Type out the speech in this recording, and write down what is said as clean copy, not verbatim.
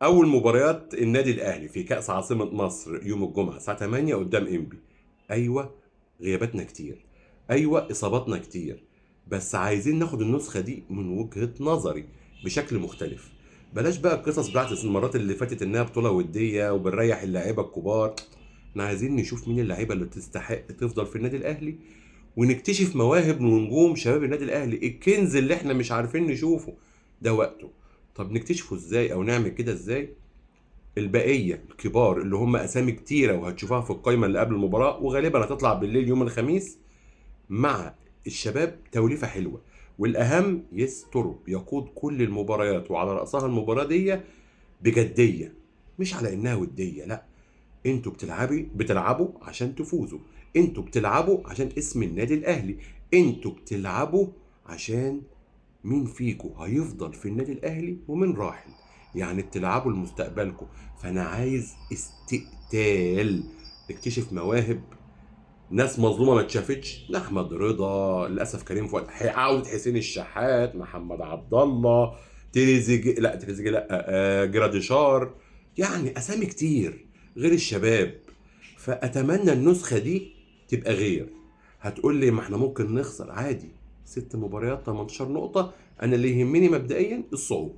أول مباريات النادي الأهلي في كأس عاصمة مصر يوم الجمعة الساعة 8 قدام إنبي. أيوه، غياباتنا كتير، أيوه إصاباتنا كتير، بس عايزين ناخد النسخة دي من وجهة نظري بشكل مختلف. بلاش بقى القصص بتاعت المرات اللي فاتت إنها بطولة ودية وبنريح اللعيبة الكبار. احنا عايزين نشوف مين اللعيبة اللي تستحق تفضل في النادي الأهلي، ونكتشف مواهب ونجوم شباب النادي الأهلي، الكنز اللي احنا مش عارفين نشوفه. ده وقته. طب نكتشفه ازاي او نعمل كده ازاي؟ البقيه الكبار اللي هم اسامي كتيره وهتشوفوها في القايمه اللي قبل المباراه وغالبا هتطلع بالليل يوم الخميس، مع الشباب توليفه حلوه. والاهم يستر يقود كل المباريات وعلى راسها المباراه دي بجديه، مش على انها وديه، لا. انتوا بتلعبوا عشان تفوزوا، انتوا بتلعبوا عشان اسم النادي الاهلي، انتوا بتلعبوا عشان مين فيكم هيفضل في النادي الاهلي ومين راحل. يعني بتلعبوا لمستقبلكم. فانا عايز استقتال، نكتشف مواهب، ناس مظلومه ما اتشافتش، احمد رضا، للاسف كريم فؤاد، عوده حسين الشحات، محمد عبد الله، تريزيجيه لا، جراديشار. يعني اسامي كتير غير الشباب. فاتمنى النسخه دي تبقى غير. هتقول لي ما احنا ممكن نخسر عادي، 6 مباريات 18 نقطه. انا اللي يهمني مبدئيا الصعود.